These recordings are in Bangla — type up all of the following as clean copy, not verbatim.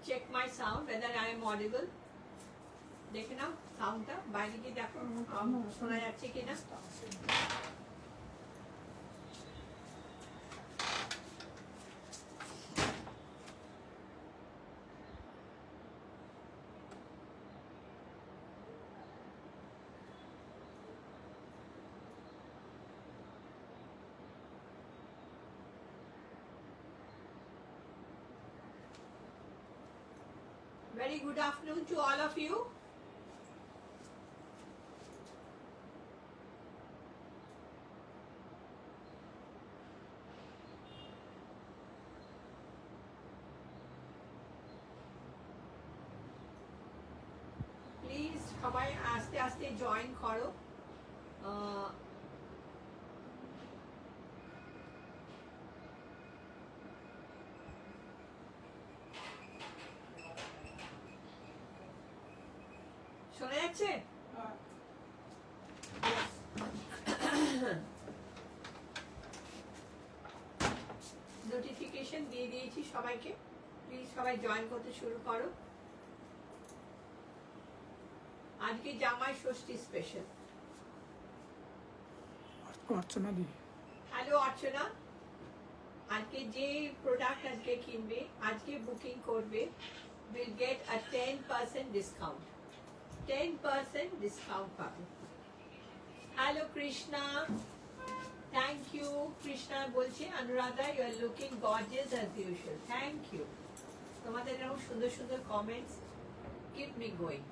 check my sound whether I am audible. দেখে নাও সাউন্ডটা বাইরে গিয়ে দেখো শোনা যাচ্ছে কিনা। Very good afternoon to all of you. Please সবাই আস্তে আস্তে জয়েন করো। শোনা যাচ্ছে? নোটিফিকেশন দিয়ে দিয়েছি সবাইকে, প্লিজ সবাই জয়েন করতে শুরু করো। আজকে জামাই ষষ্ঠী স্পেশাল। অর্চনা দি, হ্যালো অর্চনা। আজকে যে প্রোডাক্ট আজকে কিনবে, আজকে বুকিং করবে, will get a 10% discount. 10% discount পাবে। Hello Krishna, thank you. Krishna বলছে Anuradha you are looking gorgeous as usual. Thank you. তোমাদের এরকম সুন্দর সুন্দর কমেন্টস কিপ মি গোয়িং,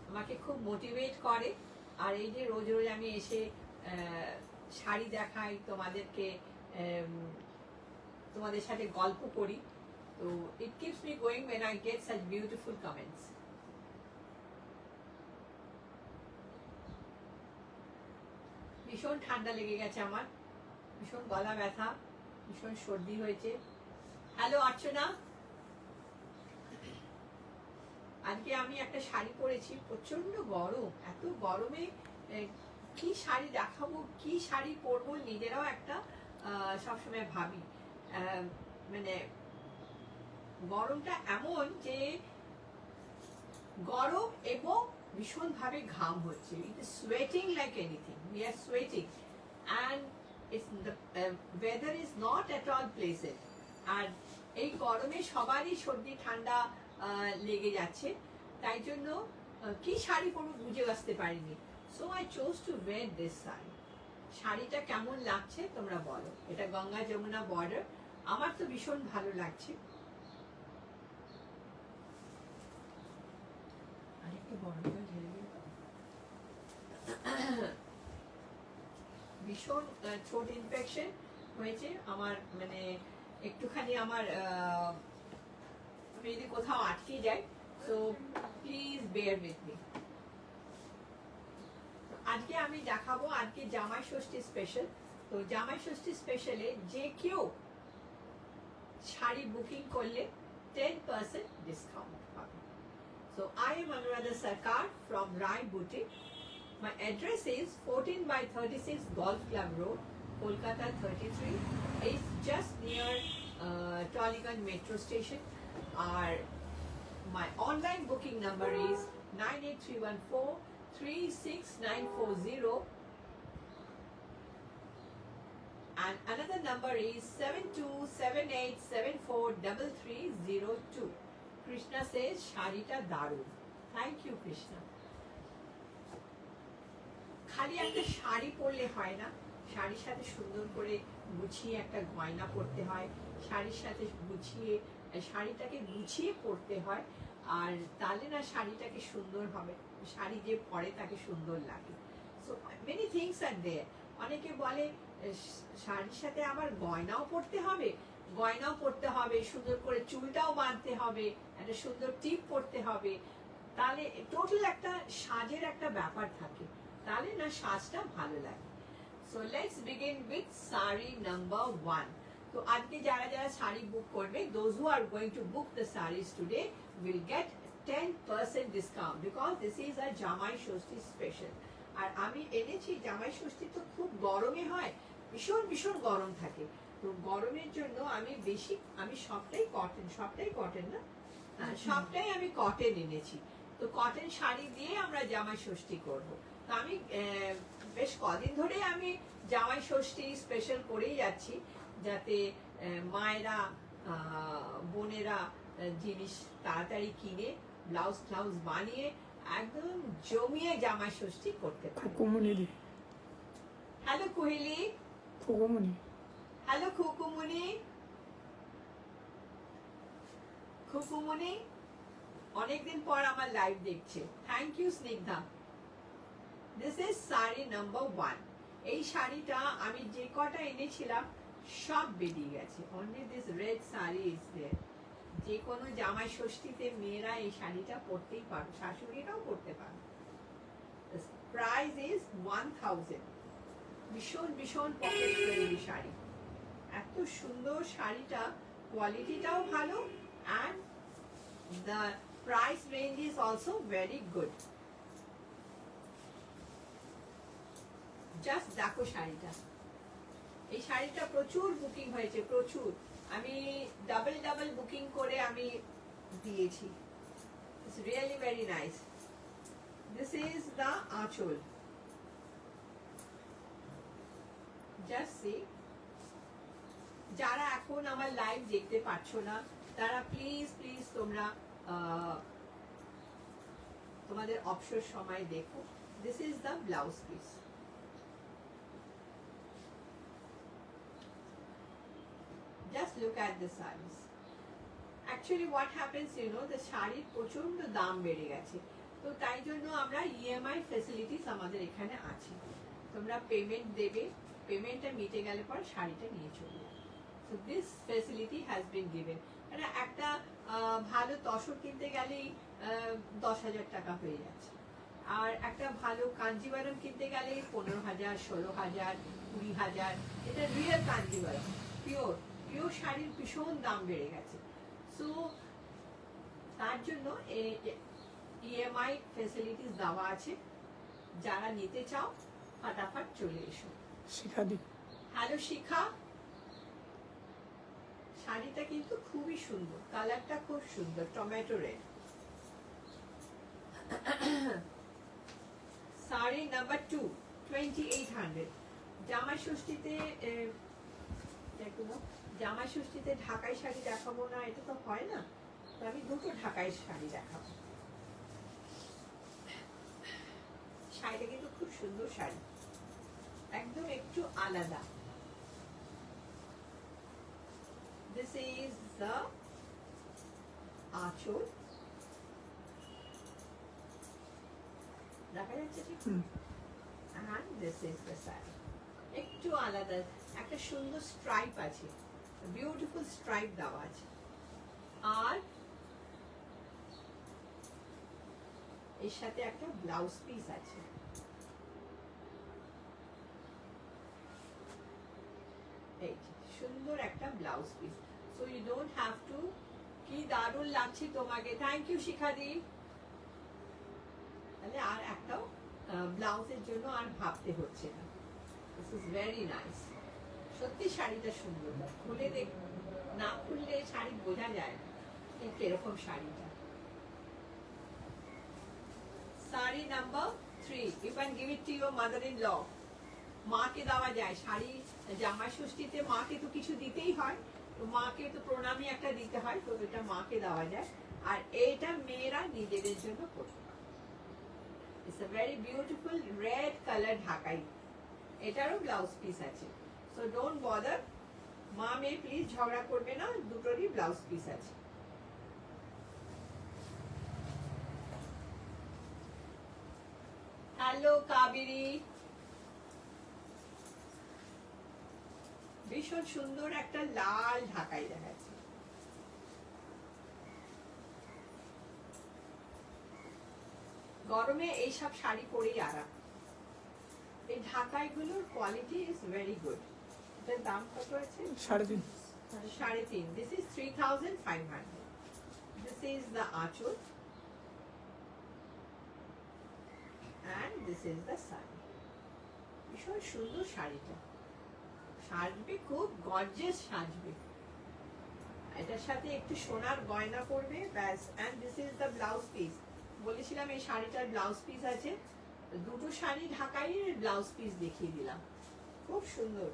আমাকে খুব মোটিভেট করে। আর এই যে রোজ রোজ আমি এসে শাড়ি দেখাই তোমাদেরকে, তোমাদের সাথে গল্প করি, তো it keeps me going when I get such beautiful comments. ভীষণ ঠান্ডা লেগে গেছে আমার, ভীষণ গলা ব্যথা, ভীষণ সর্দি হয়েছে। হ্যালো অর্চনা। আজকে আমি একটা শাড়ি পরেছি, প্রচন্ড গরম, এত গরমে কি শাড়ি দেখাবো, কি শাড়ি পরবো, নিজেরাও একটা সবসময় ভাবি। মানে গরমটা এমন যে গরম এবং ভীষণ ভাবে ঘাম হচ্ছে। It is sweating like anything, we are sweating and it's the weather is not at all pleasant. আর এই গরমে সবারই সর্দি ঠান্ডা লেগে যাচ্ছে, তাই জন্য কি শাড়ি পরবো বুঝে আসতে পারিনি। So I chose to wear this sari. শাড়িটা কেমন লাগছে তোমরা বলো। এটা গঙ্গা যমুনা বর্ডার, আমার তো ভীষণ ভালো লাগছে। আরেকটু গরম জল ঢেলে দিই। ভীষণ থ্রোট ইনফেকশন হয়েছে আমার, মানে একটুখানি আমার যদি কোথাও আটকে যায়, so please bear with me. আজকে আমি দেখাবো আজকে জামাই ষষ্ঠী স্পেশাল। তো জামাই ষষ্ঠী স্পেশালে যে কেউ শাড়ি বুকিং করলে 10% ডিসকাউন্ট পাবে। So I am Anuradha Sarkar from Rai Boutique. My address is 14/36 Golf Club Road, Kolkata 33. It's just near Tollygunge Metro Station. My online booking number is 98314-36940, and another number is 7278743302. Krishna says শাড়িটা দারুণ। Thank you Krishna. খালি একটা শাড়ি পরলে হয় না, শাড়ির সাথে সুন্দর করে গুছিয়ে একটা গয়না পরতে হয়, শাড়ির সাথে শাড়িটাকে গুছিয়ে পরতে হয়, আর তাহলে না শাড়িটাকে সুন্দর হবে, শাড়ি যে পরে তাকে সুন্দর লাগে। সো মেনি থিংস আর দেয়ার। অনেকে বলে শাড়ির সাথে আবার গয়নাও পরতে হবে, গয়নাও পরতে হবে, সুন্দর করে চুলটাও বাঁধতে হবে, একটা সুন্দর টিপ পরতে হবে, তাহলে টোটাল একটা সাজের একটা ব্যাপার থাকে, তাহলে না সাজটা ভালো লাগে। So let's begin with sari number 1। তো আজকে যারা যারা শাড়ি বুক করবে, those who are going to book the sarees today will get 10% discount because this is a জামাই ষষ্ঠী স্পেশাল। আর আমি এনেছি, জামাই ষষ্ঠী তো খুব গরমে হয়, ভীষণ ভীষণ গরম থাকে, তো গরমের জন্য আমি সবটাই কটন না, সবটাই আমি কটন এনেছি। তো কটন শাড়ি দিয়ে আমরা জামাই ষষ্ঠী করব। তো আমি বেশ কদিন ধরে আমি জামাই ষষ্ঠী স্পেশাল করেই যাচ্ছি, যাতে মায়েরা বোনেরা জিনিস তাড়াতাড়ি কিনে ব্লাউজ ফ্লাউজ বানিয়ে একদম জমিয়ে জামাই ষষ্ঠী করতে পারে। হ্যালো কোহেলি, হ্যালো খুকুমনি, খুকুমনি অনেকদিন পর আমার লাইভ দেখছে। Thank you Snigdha. This is sari number 1। এই শাড়িটা আমি যে কটা এনেছিলাম সব বেরিয়ে গেছে। Only this red sari is there. যে কোনো জামাই ষষ্ঠীতে মেয়েরা এই শাড়িটা পরতেই পারো, শাশুড়িরাও পরতে পারো। Price is 1000। ভীষণ ভীষণ পকেট ফ্রেন্ডলি শাড়ি। এত সুন্দর শাড়িটা, কোয়ালিটিটাও ভালো, and the price range is also very good. Just দেখো শাড়িটা। এই শাড়িটা প্রচুর বুকিং হয়েছে, প্রচুর। আমি ডাবল বুকিং করে আমি দিয়েছি। It's really very nice. This is the anchal. Just see. যারা এখন আমার লাইভ দেখতে পাচ্ছ না, তারা প্লিজ প্লিজ তোমরা তোমাদের অবসর সময় দেখো। This is the blouse piece. Just look at the sarees. Actually what happens, the শাড়ির প্রচন্ড দাম বেড়ে গেছে। তো তাই জন্য আমরা ইএমআই ফ্যাসিলিটিস আমাদের এখানে আছে। তোমরা পেমেন্ট দেবে, পেমেন্টটা মিটে গেলে পর শাড়িটা নিয়ে চলে যাবে। So this facility has been given. মানে একটা ভালো তসর কিনতে গেলেই 10,000 টাকা হয়ে যাচ্ছে, আর একটা ভালো কাঞ্জিভারম কিনতে গেলে 15,000, 16,000, 20,000। এটা রিয়েল কাঞ্জিভারম, পিওর শাড়ির ভীষণ দাম বেড়ে গেছে। সো তার জন্য ইএমআই ফ্যাসিলিটিস দেওয়া আছে। যারা নিতে চাও ফাটাফাট চলে এসো। হ্যালো শিখা। শাড়িটা কিন্তু খুবই সুন্দর, কালারটা খুব সুন্দর, টমেটো রেড। শাড়ি নাম্বার 2, 2800। জামাই ষষ্ঠীতে জামাই ষষ্ঠীতে ঢাকাই শাড়ি দেখাবো না, এটা তো হয় না। তো আমি দুটো ঢাকাই শাড়ি দেখাবো। শাড়িটা কিন্তু খুব সুন্দর শাড়ি, একদম একটু আলাদা। This is the আঁচল। দেখা যাচ্ছে ঠিক? And this is the saree. একটু আলাদা, একটা সুন্দর স্ট্রাইপ আছে, বিউটিফুল স্ট্রাইপ দেওয়া আছে। আর এর সাথে একটা ব্লাউজ পিস আছে। এই সুন্দর একটা blouse piece. So you don't have to. কি দারুণ লাগছে তোমাকে, থ্যাংক ইউ শিখাদি। তাহলে আর একটাও ব্লাউজের জন্য আর ভাবতে হচ্ছে না। This is very nice. সত্যি শাড়িটা সুন্দর, খুলে দেখ, না খুললে শাড়ি বোঝা যায় না কিরকম শাড়িটা। Sari number 3, you can give it to your mother in law. মাকে দেওয়া যায় শাড়ি। জামাই ষষ্ঠীতে মাকে তো কিছু দিতেই হয়, তো মাকে তো প্রণামী একটা দিতে হয়, তো এটা মাকে দেওয়া যায়। আর এটা মেয়েরা নিজেদের জন্য করতে পারে। It's a very beautiful red colour ঢাকাই। এটারও ব্লাউজ পিস আছে। সো ডোন্ট বদার, মা মেয়ে প্লিজ ঝগড়া করবে না, দুটোরই ব্লাউজ পিস আছে। হ্যালো কাবেরী। ভীষণ সুন্দর একটা লাল ঢাকাই দেখাচ্ছে। গরমে এইসব শাড়ি পরেই আরাম। এই ঢাকাই গুলোর কোয়ালিটি ইজ ভেরি গুড। এটার দাম কত আছে? 3.5। This is 3,500। This is the aanchal and this is the sari. ভীষণ সুন্দর শাড়িটা, সাজবে, খুব গর্জিয়াস সাজবে। এটার সাথে একটু সোনার গয়না পরবে ব্যাস। And this is the blouse piece. বলেছিলাম এই শাড়িটার ব্লাউজ পিস আছে, দুটো শাড়ি ঢাকাই ব্লাউজ পিস দেখিয়ে দিলাম। খুব সুন্দর,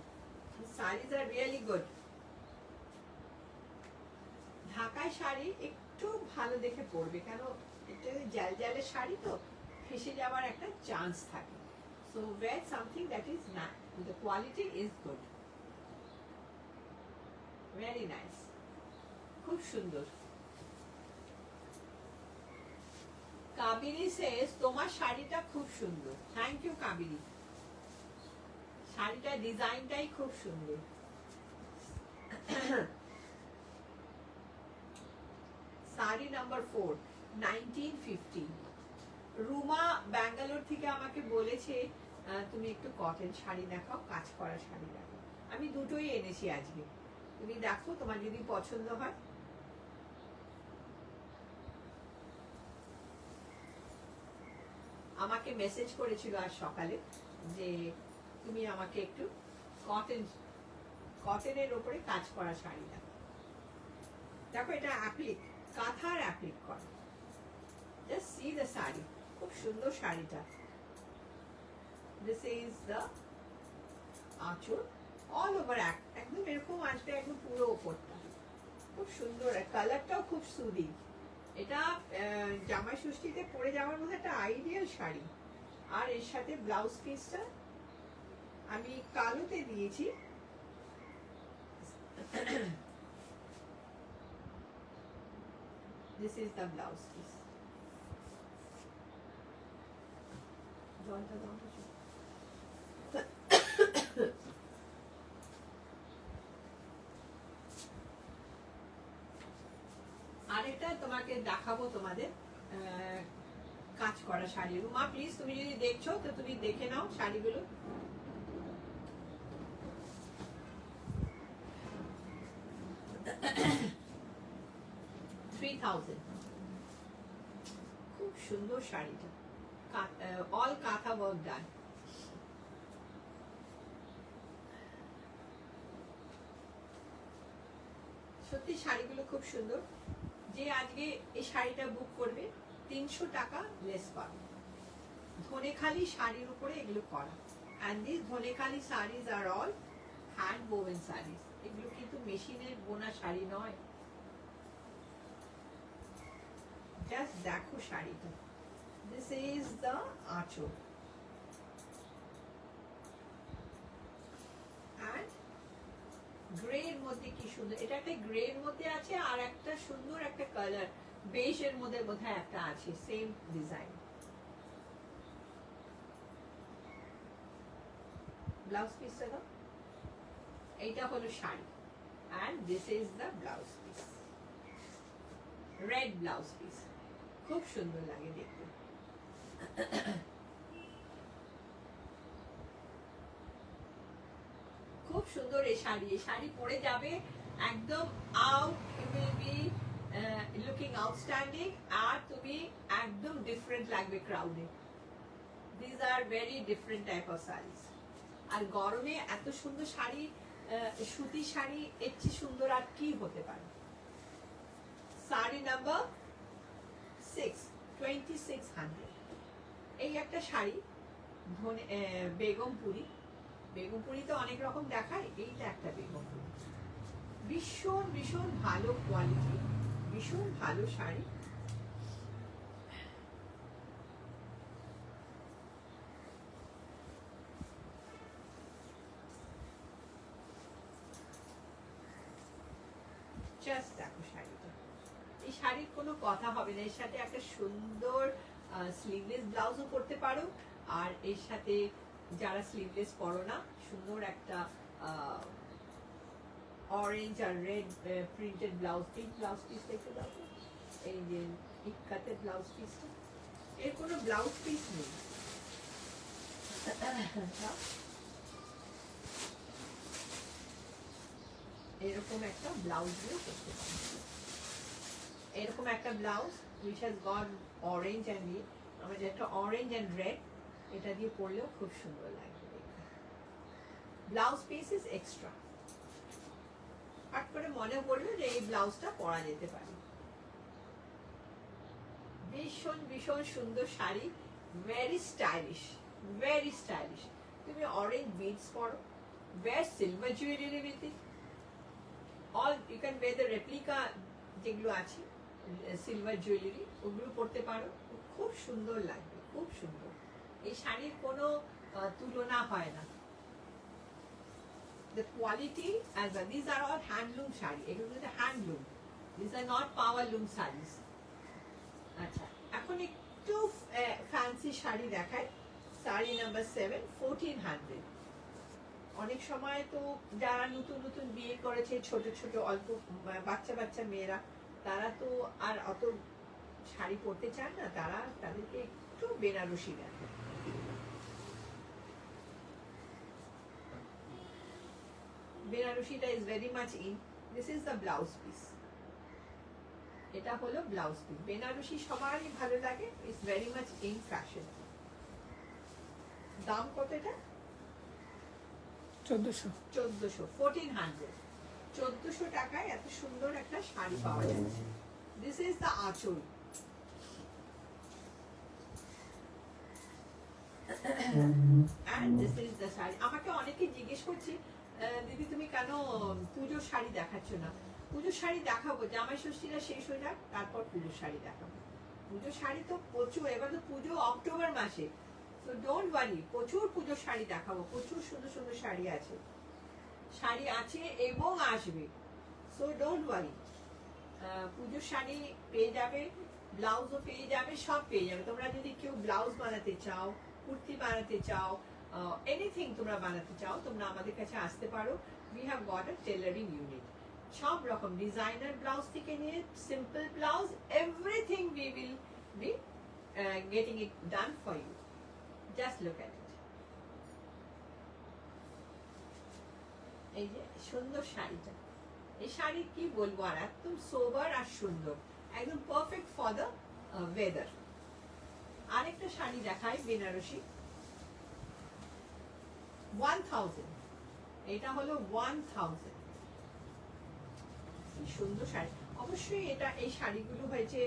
শাড়িজ আর রিয়েলি গুড। ঢাকাই শাড়ি একটু ভালো দেখে পরবে, কেন এটা জাল জালের শাড়ি তো ফেসে যাওয়ার একটা চান্স থাকে। So wear something that is না, the quality is good, very nice, খুব সুন্দর। কাবেরী সেজ তোমার শাড়িটা খুব সুন্দর। থ্যাংক ইউ কাবেরী, শাড়িটার ডিজাইনটাই খুব সুন্দর। শাড়ি নাম্বার 4, 1950। রুমা ব্যাঙ্গালোর থেকে আমাকে বলেছে তুমি একটু কটন শাড়ি দেখাও, কাজ করা শাড়ি দেখাও। আমি দুটোই এনেছি আজকে, তুমি দেখো তোমার যদি পছন্দ হয়। আমাকে মেসেজ করেছিল আজ সকালে যে তুমি আমাকে একটু কটনের ওপরে কাজ করা শাড়ি দেখো। দেখো এটা অ্যাপ্লিক, কাঁথার অ্যাপ্লিক করা। জাস্ট সি দ্য শাড়ি, খুব সুন্দর শাড়িটা। দিস ইজ দ্য আঁচল, অল ওভার একদম এরকম আসবে, একদম পুরো ওপরটা খুব সুন্দর। কালারটাও খুব সুদিং। এটা জামাই ষষ্ঠীতে পরে যাওয়ার মধ্যে একটা আইডিয়াল শাড়ি। আর এর সাথে ব্লাউজ পিসটা আমি কালোতে দিয়েছি। This is the blouse piece. জলটা দাও তো। আরেকটা তোমাকে দেখাবো, তোমাদের কাজ করা শাড়ি। রুমা প্লিজ তুমি যদি দেখছো তো তুমি দেখে নাও শাড়িগুলো। খুব সুন্দর শাড়িটা, অল কাঁথা ওয়ার্ক ডান। সত্যি শাড়িগুলো খুব সুন্দর। যে আজকে এই শাড়িটা বুক করবে 300 টাকা লেস পাবে। ধনেখালি শাড়ির উপরে এগুলো করা। and these ধনেখালি শাড়িজ আর অল হ্যান্ড woven শাড়ি। এগুলো কিন্তু মেশিনের বোনা শাড়ি নয়। জাস্ট দেখো শাড়িটা। This is the aanchal and গ্রের মধ্যে কি সুন্দর, এটা একটা গ্রের মধ্যে আছে আর একটা সুন্দর একটা কালার বেজের মধ্যে বোধহয় একটা আছে, সেম ডিজাইন। ব্লাউজ পিসটা দাও। এইটা হলো sari and this is the blouse piece, red blouse piece। খুব সুন্দর লাগে দেখতে। খুব সুন্দর এই শাড়ি। এই শাড়ি পরে যাবে একদম out, you will be looking outstanding, আর তুমি একদম ডিফারেন্ট লাগবে ক্রাউডে। This are very different type of saris. আর গরমে এত সুন্দর শাড়ি, সুতি শাড়ি এর চেয়ে সুন্দর আর কি হতে পারে। শাড়ি নাম্বার 6, 2600। এই একটা শাড়ি বেগমপুরি। বেগমপুরি তো অনেক রকম দেখায়, এইটা একটা বেগমপুরি। ভীষণ ভীষণ ভালো কোয়ালিটি, ভীষণ ভালো শাড়ি। জাস্ট দেখো শাড়িটা। এই শাড়ির কোনো কথা হবে না। এর সাথে একটা সুন্দর স্লিভলেস ব্লাউজও পরতে পারো, আর এর সাথে যারা স্লিভলেস পরো না, সুন্দর একটা অরেঞ্জ আর red printed blouse piece. Blouse piece দেখতে দাও, এই যে ইক্কাতের ব্লাউজ পিসটা। এর কোনো ব্লাউজ পিস নেই। এরকম একটা ব্লাউজ দিয়ে করতে পারো। এরকম একটা blouse which has got orange and red, আমাদের একটা অরেঞ্জ এন্ড রেড, এটা দিয়ে পরলেও খুব সুন্দর লাগবে। Blouse piece is extra. Hot করে মনে পড়লো যে এই ব্লাউজটা পরা যেতে পারে। ভীষণ ভীষণ সুন্দর sari, very stylish, very stylish. তুমি অরেঞ্জ বিডস পরো, wear silver jewelry with it. All you can wear the replica যেগুলো আছে সিলভার জুয়েলারি, ওগুলো পরতে পারো, খুব সুন্দর লাগবে, খুব সুন্দর। এই শাড়ির কোনো তুলনা হয় না। The quality as well. These are all handloom sari, এগুলো হচ্ছে handloom, these are not power loom sarees. আচ্ছা, এখন একটু ফ্যান্সি শাড়ি দেখাই। শাড়ি নাম্বার 7, 1400। অনেক সময় তো যারা নতুন নতুন বিয়ে করেছে, ছোট ছোট অল্প বাচ্চা বাচ্চা মেয়েরা, তারা তো আর অত শাড়ি পরতে চায় না, তারা তাদেরকে একটু বেনারসি দেয়। বেনারসিটা is very much in. This is the blouse piece. এটা হলো ব্লাউজ পিস। বেনারসি সবারই ভালো লাগে, it's very much in fashion. দাম কত এটা? 1400। 1400। 1400 টাকায় এত সুন্দর একটা শাড়ি পাওয়া যাচ্ছে। This is the aanchal. and this is the sari. আমাকে অনেকে জিজ্ঞেস করছে, দিদি তুমি কেন পুজোর শাড়ি দেখাচ্ছ না? পুজোর শাড়ি দেখাবো, জামাই ষষ্ঠীরা শেষ হয়ে যাক, তারপর পুজোর শাড়ি দেখাবো। পুজোর শাড়ি তো প্রচুর, এবার তো পুজো অক্টোবর মাসে, সো ডোন্ট ওয়ারি, প্রচুর পুজোর শাড়ি দেখাবো, প্রচুর সুন্দর সুন্দর শাড়ি আছে, শাড়ি আছে এবং আসবে, সো ডোন্ট ওয়ারি। পুজোর শাড়ি পেয়ে যাবে, ব্লাউজও পেয়ে যাবে, সব পেয়ে যাবে। তোমরা যদি কেউ ব্লাউজ বানাতে চাও, কুর্তি বানাতে চাও, এনিথিং তোমরা বানাতে চাও, তোমরা আমাদের কাছে আসতে পারো। We have got a tailoring unit. সব রকম ডিজাইনার ব্লাউজ থেকে নিয়ে simple blouse, everything we will be getting it done for you. Just look at it. এই যে সুন্দর শাড়িটা, এই শাড়ি কি বলবো, আর একদম সোবার আর সুন্দর, একদম পারফেক্ট ফর দ্য ওয়েদার। আরেকটা শাড়ি দেখাই, বেনারসি, 1000। এটা হলো 1000। কি সুন্দর শাড়ি। অবশ্যই এটা, এই শাড়িগুলো হয়েছে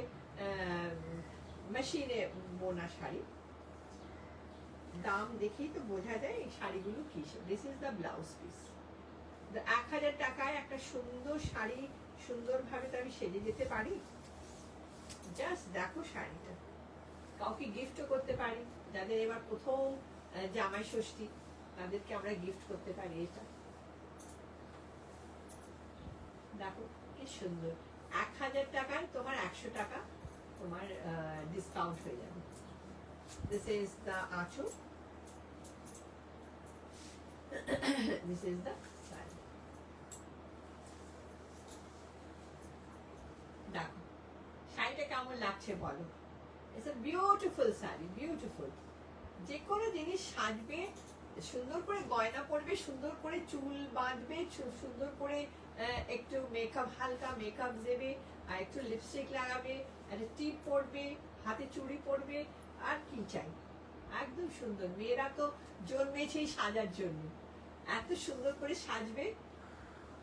মেশিনে বোনা শাড়ি। দাম দেখেই তো বোঝা যায় এই শাড়িগুলো কি। This is the blouse piece. 1000 টাকায় একটা সুন্দর শাড়ি সুন্দরভাবে তো আমি সেজে যেতে পারি। জাস্ট দেখো শাড়িটা, কাউকে গিফটও করতে পারি, যাদের এবার প্রথম জামাই ষষ্ঠী, তাদেরকে আমরা গিফট করতে পারি। এটা দেখো কি সুন্দর। 1000 টাকায় তোমার 100 টাকা তোমার ডিসকাউন্ট হয়ে যাবে। দিস ইজ দ্য আঁচল, দিস ইজ দ্য শাড়ি। দেখো শাড়িটা কেমন লাগছে বলো। It's a beautiful sari, beautiful. যে কোনো জিনিস সাজবে, সুন্দর করে গয়না পরবে, সুন্দর করে চুল বাঁধবে, সুন্দর করে একটু মেকআপ, হালকা মেকআপ দেবে, আর একটু লিপস্টিক লাগাবে, একটা টিপ পরবে, হাতে চুড়ি পরবে, আর কি চাই। একদম সুন্দর। মেয়েরা তো জন্মেছেই সাজার জন্য। এত সুন্দর করে সাজবে,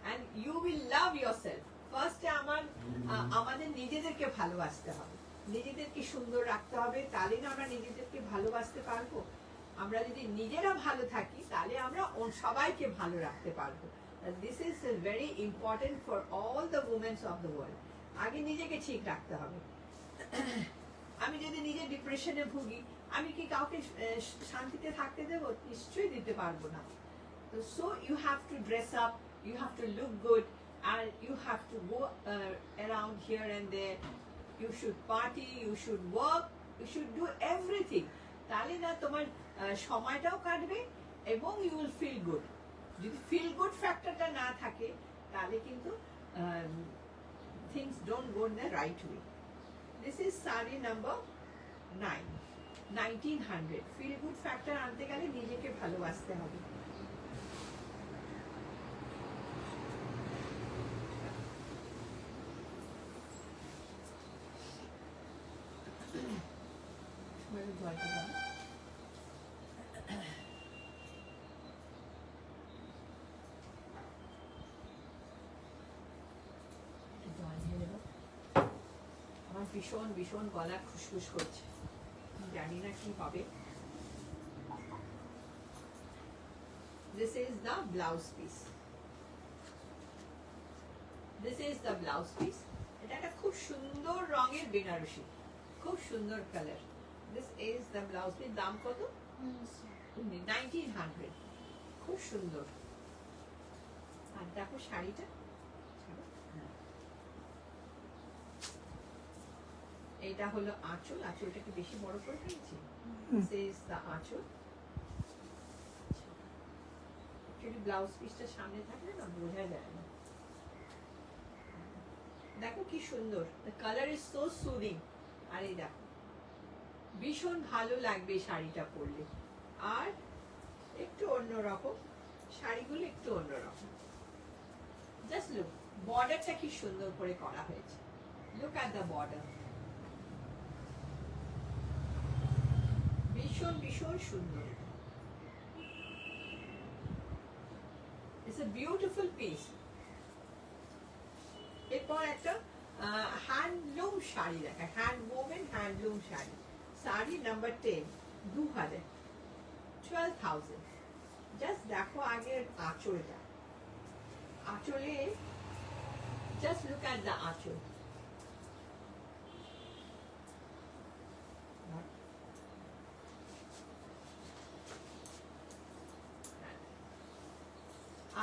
and you will love yourself. ফার্স্টে আমাদের নিজেদেরকে ভালোবাসতে হবে, নিজেদেরকে সুন্দর রাখতে হবে, তাহলে না আমরা নিজেদেরকে ভালোবাসতে পারবো। আমরা যদি নিজেরা ভালো থাকি, তাহলে আমরা সবাইকে ভালো রাখতে পারবো। This is very important for all the women's of the world. আগে নিজেকে ঠিক রাখতে হবে। আমি যদি নিজে ডিপ্রেশনে ভুগি, আমি কি কাউকে শান্তিতে থাকতে দেবো? নিশ্চয়ই দিতে পারবো না। So you have to dress up, you have to look good, and you have to go around here and there. You should party, you should work, you should do everything. তাহলে না তোমার সময়টাও কাটবে এবং you will feel good. যদি feel good ফ্যাক্টরটা না থাকে, তাহলে কিন্তু things don't go in the right way. This is saree number 9, 1900. Feel good factor আনতে গেলে নিজেকে ভালোবাসতে হবে। ভীষণ ভীষণ গলা খুশখুশ করছে, জানি না কি হবে। This is the blouse piece. This is the blouse piece. এটা একটা খুব সুন্দর রঙের বেনারসি, খুব সুন্দর colour. This is the blouse piece. দাম কত? 1900। খুব সুন্দর। আর দেখো শাড়িটা, এটা হলো আঁচল। আঁচলটাকে বেশি বড় করে ফেলছি। This is the আঁচল। যদি ব্লাউজ পিসটা সামনে থাকলে না বোঝা যায় না। দেখো কি সুন্দর, the color is so soothing। আর এই দেখো ভীষণ ভালো লাগবে শাড়িটা পরলে। আর একটু অন্যরকম, শাড়িগুলো একটু অন্যরকম। জাস্ট লুক, বর্ডারটা কি সুন্দর করে করা হয়েছে। লুক অ্যাট দ্য বর্ডার, ভীষণ ভীষণ সুন্দর। It's a beautiful piece. এরপর একটা হ্যান্ডলুম শাড়ি দেখা, hand woven handloom sari. Sari number 10, 2000, 12,000। Just দেখো আগের আঁচলটা, আঁচলে জাস্ট লুক অ্যাট দ্য আঁচল।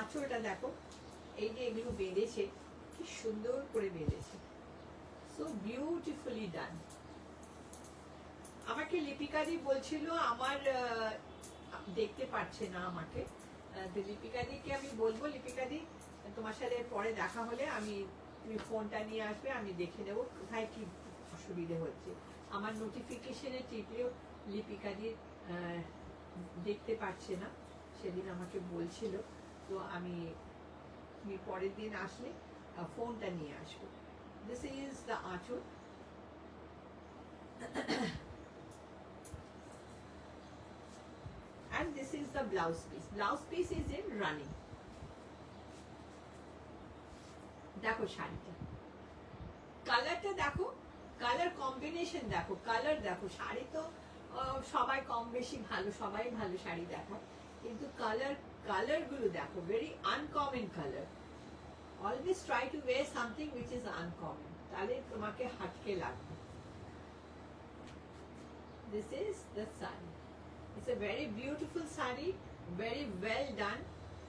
আঁচলটা দেখো, এই যে এগুলো বেঁধেছে কি সুন্দর করে বেঁধেছে, সো বিউটিফুলি ডান। আমাকে লিপিকা দি বলছিল আমার দেখতে পাচ্ছে না আমাকে, তো লিপিকা দিকে আমি বলবো, লিপিকা দি তোমার সাথে পরে দেখা হলে আমি, তুমি ফোনটা নিয়ে আসবে, আমি দেখে নেবো কোথায় কি অসুবিধে হচ্ছে। আমার নোটিফিকেশনে টিপলেও লিপিকা দি দেখতে পাচ্ছে না, সেদিন আমাকে বলছিল। তো আমি তুমি পরের দিন আসলে ফোনটা নিয়ে আসবো। This is the aanchal. and this is the blouse piece. Blouse piece is in running. দেখো শাড়িটা, কালারটা দেখো, কালার কম্বিনেশন দেখো, কালার দেখো। শাড়ি তো সবাই কম বেশি ভালো, সবাই ভালো শাড়ি দেখায়, কিন্তু কালার গুলো দেখো, very uncommon colour. Always try to wear something which is uncommon, তাহলে তোমাকে হাটকে লাগবে। This is the sari. It's a very beautiful sari, very well done,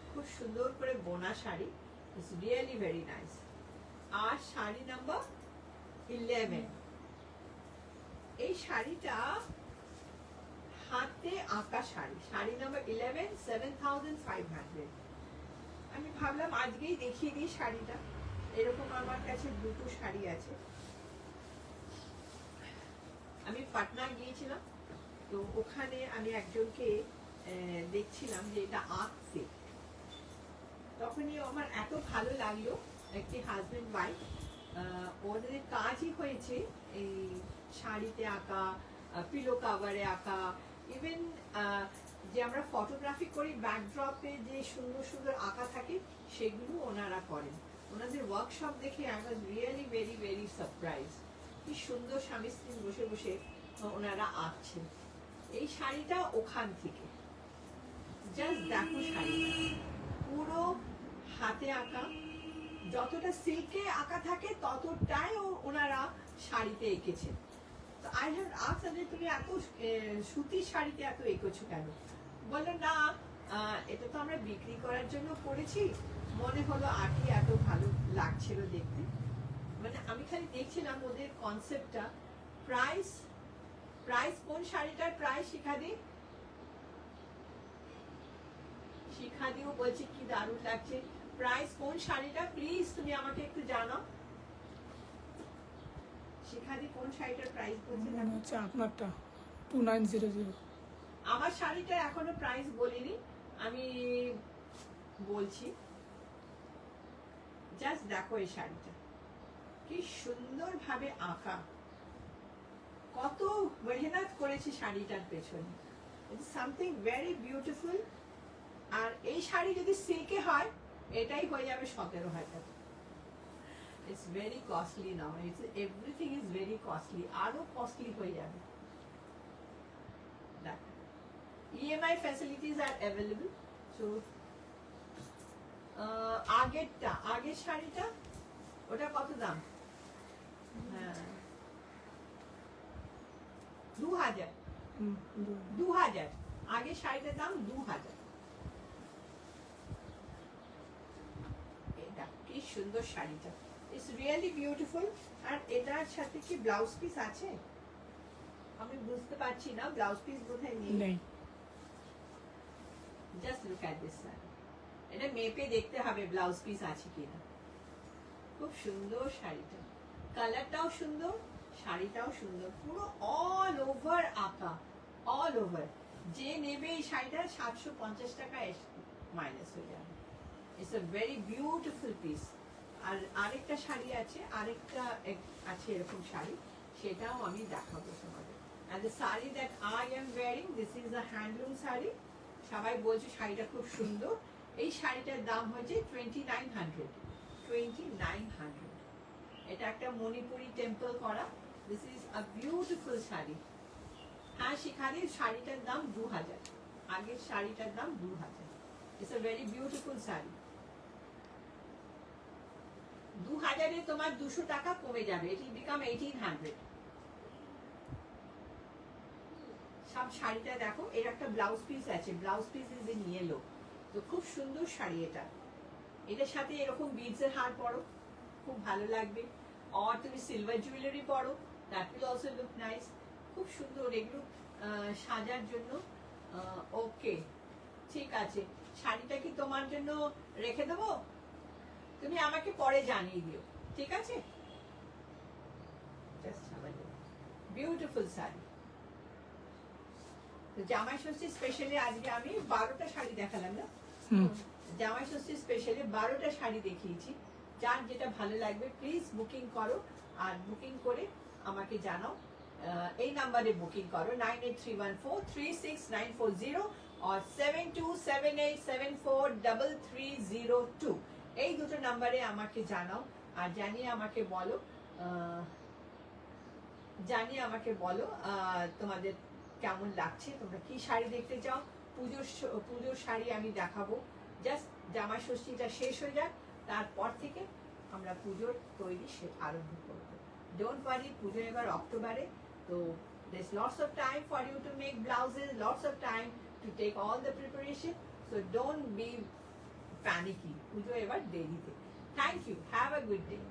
খুব সুন্দর করে বোনা sari. It's really very nice. আর শাড়ি নাম্বার 11, এই শাড়িটা হাতে আঁকা শাড়ি, শাড়ি নাম্বার 11, 7,500। আমি ভাবলাম আজকেই দেখিয়ে দিই শাড়িটা। এরকম আমার কাছে দুটো শাড়ি আছে। আমি পাটনা গিয়েছিলাম, তো ওখানে আমি একজনকে দেখছিলাম যে এটা আঁকছে, তখনই আমার এত ভালো লাগলো। একটি হাজবেন্ড ওয়াইফ, ওদের কাজই হয়েছে এই শাড়িতে আঁকা, পিলো কাভারে আঁকা, ইভেন যে আমরা ফটোগ্রাফি করি ব্যাকড্রপে যে সুন্দর সুন্দর আঁকা থাকে সেগুলো ওনারা করেন। ওনাদের ওয়ার্কশপ দেখে I was really very very surprise. কি সুন্দর স্বামী স্ত্রী বসে বসে ওনারা আঁকছেন। এই শাড়িটা ওখান থেকে, জাস্ট দেখো শাড়িটা পুরো হাতে আঁকা, যতটা সিল্কে আঁকা থাকে ততটাই ওনারা শাড়িতে এঁকেছেন। তো আই হ্যাভ আস্কড যে তুমি এত সুতির শাড়িতে এত এঁকেছো কেন? বললো না, এটা তো আমরা বিক্রি করার জন্য করেছি, মনে হলো আঁকি এত ভালো লাগছিল দেখতে। মানে আমি খালি দেখছিলাম ওদের কনসেপ্টটা। প্রাইস কোন শাড়িটার প্রাইস শিখা দিও বলছে কি দারুণ লাগছে। প্রাইস কোন শাড়িটা প্লিজ তুমি আমাকে একটু জানাও। শিখা দি কোন শাড়িটার প্রাইস বলছেন? হচ্ছে আপনারটা 2900। আমার শাড়িটা এখনো প্রাইস বলিনি, আমি বলছি। জাস্ট দেখো এই শাড়িটা কি সুন্দর ভাবে আঁকা, কত মেহনত করেছি শাড়িটার পেছনে। It's something very beautiful. আর এই শাড়ি যদি সিল্কে হয় এটাই হয়ে যাবে 17,000। It's very costly now. Everything is very costly. আরো costly হয়ে যাবে। দেখো, EMI facilities are available. So আগের শাড়িটা ওটা কত দাম? হ্যাঁ, 2000। হুম, 2000 আগের শাড়িটার দাম 2000। এটা কি সুন্দর শাড়িটা, ইটস রিয়েলি বিউটিফুল। আর এটার সাথে কি ব্লাউজ পিস আছে? আমি বুঝতে পারছি না, ব্লাউজ পিস বোধহয় নেই। নেই। Just look at this sari, এটা মেপে দেখতে হবে ব্লাউজ পিস আছে কিনা। খুব সুন্দর শাড়িটা, কালারটাও সুন্দর, শাড়িটাও সুন্দর, পুরো অল ওভার আঁকা, অল ওভার। যে নেবে এই শাড়িটা 750 টাকা মাইনাস হয়ে যাবে। It's a very beautiful piece. আর আরেকটা শাড়ি আছে, আছে এরকম শাড়ি, সেটাও আমি দেখাবো তোমাদের। And the saree that I am wearing, this is a handloom saree. সবাই বলছে শাড়িটা খুব সুন্দর। এই শাড়িটার দাম হচ্ছে 2900। 2900। এটা একটা মণিপুরি টেম্পল করা। This is a beautiful sari. হ্যাঁ শিখারি, শাড়িটার দাম 2000। আগের শাড়িটার দাম 2000। It's a very beautiful sari. 2000-এ তোমার 200 টাকা কমে যাবে, ইট উইল বিকাম 1800। সব শাড়িটা দেখো, এর একটা ব্লাউজ পিস আছে, blouse piece is in yellow. তো খুব সুন্দর শাড়ি এটা। এটার সাথে এরকম বিডসের হার পরো, খুব ভালো লাগবে। আর তুমি সিলভার জুয়েলারি পরো, that will also look nice. খুব সুন্দর এগুলো সাজার জন্য। ওকে, ঠিক আছে। শাড়িটা কি তোমার জন্য রেখে দেবো? তুমি আমাকে পরে জানিয়ে দিও, ঠিক আছে? Just beautiful sari. তো জামাই ষষ্ঠী স্পেশালি আজকে আমি 12টা শাড়ি দেখালাম না? হুম। জামাই ষষ্ঠী স্পেশালি 12টা শাড়ি দেখিয়েছি। যার যেটা ভালো লাগবে প্লিজ বুকিং করো, আর বুকিং করে আমাকে জানাও। এই নাম্বারে বুকিং করো 9831436940 আর 7278743302। এই দুটো নাম্বারে আমাকে জানাও, আর জানিয়ে আমাকে বলো তোমাদের কেমন লাগছে, তোমরা কি শাড়ি দেখতে চাও। পুজোর শাড়ি আমি দেখাবো। জাস্ট জামাই ষষ্ঠীটা শেষ হয়ে যাক, তারপর থেকে আমরা পুজোর তৈরি আরম্ভ করবো। ডোন্ট ওয়ারি, পুজো এবার অক্টোবরে। তো there's lots of time for you to make blouses, lots of time to take all the preparation. So don't be panicky. পুজো এবার দেরিতে। Thank you. Have a good day.